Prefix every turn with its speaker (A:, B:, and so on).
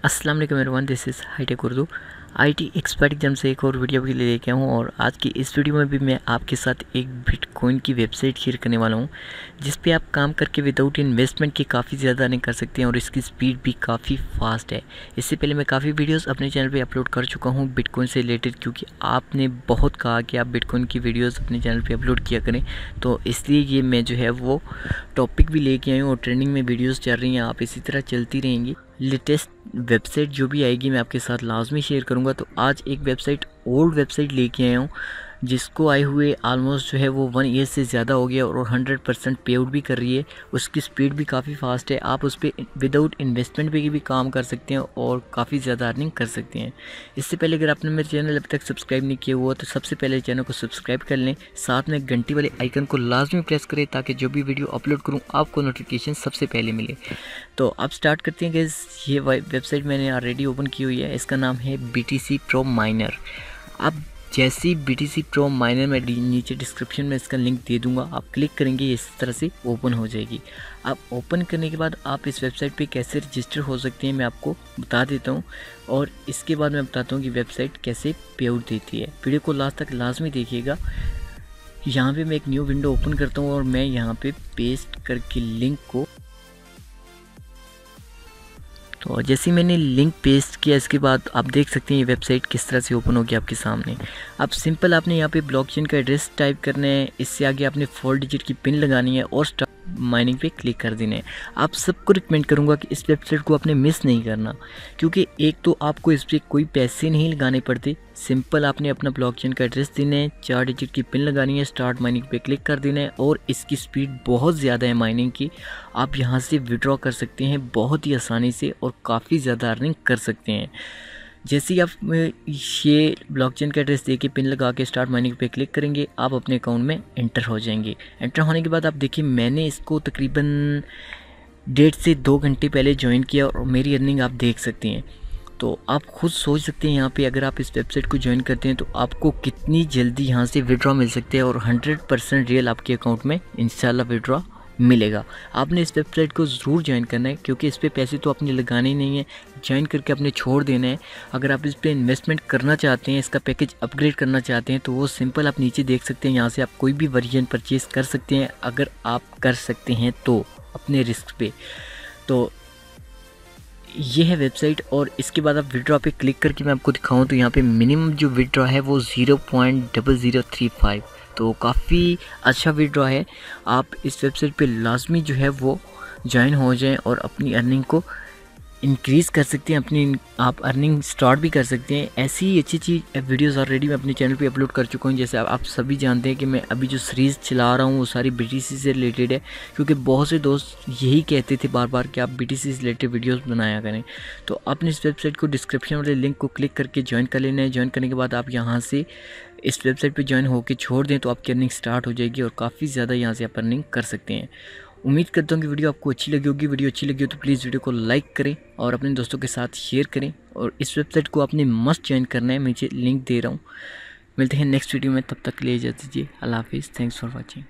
A: अस्सलाम वालेकुम everyone, this is hi tech Urdu IT expert exam से एक और वीडियो के लिए लेके आया हूँ। और आज की इस वीडियो में भी मैं आपके साथ एक बिटकॉइन की वेबसाइट शेयर करने वाला हूँ जिस पे आप काम करके विदाउट इन्वेस्टमेंट के काफ़ी ज़्यादा अर्निंग कर सकते हैं और इसकी स्पीड भी काफ़ी फास्ट है। इससे पहले मैं काफ़ी वीडियोस अपने चैनल पे अपलोड कर चुका हूँ बिटकॉइन से रिलेटेड, क्योंकि आपने बहुत कहा कि आप बिटकॉइन की वीडियोज़ अपने चैनल पर अपलोड किया करें, तो इसलिए ये मैं जो है वो टॉपिक भी लेके आई हूँ और ट्रेंडिंग में वीडियोज़ चल रही हैं। आप इसी तरह चलती रहेंगी। लेटेस्ट वेबसाइट जो भी आएगी मैं आपके साथ लाजमी शेयर करूंगा। तो आज एक वेबसाइट, ओल्ड वेबसाइट लेके आया हूँ जिसको आए हुए ऑलमोस्ट जो है वो 1 ईयर से ज़्यादा हो गया और 100% पे आउट भी कर रही है। उसकी स्पीड भी काफ़ी फास्ट है। आप उस पर विदाउट इन्वेस्टमेंट पे भी काम कर सकते हैं और काफ़ी ज़्यादा अर्निंग कर सकते हैं। इससे पहले अगर आपने मेरे चैनल अभी तक सब्सक्राइब नहीं किया हुआ तो सबसे पहले चैनल को सब्सक्राइब कर लें, साथ में घंटी वाले आइकन को लाजमी प्रेस करें ताकि जो भी वीडियो अपलोड करूँ आपको नोटिफिकेशन सबसे पहले मिले। तो अब स्टार्ट करते हैं कि ये वेबसाइट मैंने ऑलरेडी ओपन की हुई है। इसका नाम है BTC Pro Miner। आप जैसे ही BTC Pro Miner में नीचे डिस्क्रिप्शन में इसका लिंक दे दूंगा, आप क्लिक करेंगे इस तरह से ओपन हो जाएगी। आप ओपन करने के बाद आप इस वेबसाइट पे कैसे रजिस्टर हो सकते हैं मैं आपको बता देता हूं, और इसके बाद मैं बताता हूं कि वेबसाइट कैसे पे आउट देती है। वीडियो को लास्ट तक लाजमी देखिएगा। यहाँ पे मैं एक न्यू विंडो ओपन करता हूँ और मैं यहाँ पे पेस्ट करके लिंक को, तो जैसे मैंने लिंक पेस्ट किया इसके बाद आप देख सकते हैं ये वेबसाइट किस तरह से ओपन होगी आपके सामने। अब सिंपल आपने यहाँ पे ब्लॉकचेन का एड्रेस टाइप करना है, इससे आगे आपने 4 डिजिट की पिन लगानी है और स्टार्ट माइनिंग पे क्लिक कर देना है। आप सबको रिकमेंड करूँगा कि इस वेबसाइट को आपने मिस नहीं करना, क्योंकि एक तो आपको इस पर कोई पैसे नहीं लगाने पड़ते। सिंपल आपने अपना ब्लॉकचेन का एड्रेस देना है, 4 डिजिट की पिन लगानी है, स्टार्ट माइनिंग पे क्लिक कर देना है और इसकी स्पीड बहुत ज़्यादा है माइनिंग की। आप यहाँ से विड्रॉ कर सकते हैं बहुत ही आसानी से और काफ़ी ज़्यादा अर्निंग कर सकते हैं। जैसे ही आप ये ब्लॉकचेन का एड्रेस देके पिन लगा के स्टार्ट माइनिंग पे क्लिक करेंगे, आप अपने अकाउंट में एंटर हो जाएंगे। एंटर होने के बाद आप देखिए मैंने इसको तकरीबन 1.5 से 2 घंटे पहले ज्वाइन किया और मेरी अर्निंग आप देख सकते हैं। तो आप खुद सोच सकते हैं यहाँ पे अगर आप इस वेबसाइट को ज्वाइन करते हैं तो आपको कितनी जल्दी यहाँ से विड्रॉ मिल सकते हैं और 100% रियल आपके अकाउंट में इंशाल्लाह विड्रॉ मिलेगा। आपने इस वेबसाइट को ज़रूर ज्वाइन करना है, क्योंकि इस पे पैसे तो आपने लगाने ही नहीं है, ज्वाइन करके आपने छोड़ देना है। अगर आप इस पे इन्वेस्टमेंट करना चाहते हैं, इसका पैकेज अपग्रेड करना चाहते हैं, तो वो सिंपल आप नीचे देख सकते हैं। यहाँ से आप कोई भी वर्जन परचेज़ कर सकते हैं अगर आप कर सकते हैं तो अपने रिस्क पे। तो ये है वेबसाइट और इसके बाद आप विड्रॉ पे क्लिक करके मैं आपको दिखाऊं तो यहाँ पे मिनिमम जो विड्रॉ है वो 0.0035, तो काफ़ी अच्छा विड्रॉ है। आप इस वेबसाइट पे लाजमी जो है वो ज्वाइन हो जाएं और अपनी अर्निंग को इंक्रीज़ कर सकते हैं, अपनी आप अर्निंग स्टार्ट भी कर सकते हैं। ऐसी ही अच्छी वीडियोस ऑलरेडी मैं अपने चैनल पे अपलोड कर चुका हूँ। जैसे आप सभी जानते हैं कि मैं अभी जो सीरीज़ चला रहा हूँ वो सारी BTC से रिलेटेड है, क्योंकि बहुत से दोस्त यही कहते थे बार बार कि आप BTC से रिलेटेड वीडियोस बनाया करें। तो आपने इस वेबसाइट को डिस्क्रिप्शन वाले लिंक को क्लिक करके ज्वाइन कर लेना है। ज्वाइन करने के बाद आप यहाँ से इस वेबसाइट पर ज्वाइन होकर छोड़ दें तो आपकी अर्निंग स्टार्ट हो जाएगी और काफ़ी ज़्यादा यहाँ से आप अर्निंग कर सकते हैं। उम्मीद करता हूँ कि वीडियो आपको अच्छी लगी होगी। वीडियो अच्छी लगी हो तो प्लीज़ वीडियो को लाइक करें और अपने दोस्तों के साथ शेयर करें, और इस वेबसाइट को आपने मस्ट ज्वाइन करना है। मैं नीचे लिंक दे रहा हूँ। मिलते हैं नेक्स्ट वीडियो में, तब तक के लिए इजाज़त दीजिए। अल्लाह हाफिज़। Thanks for watching.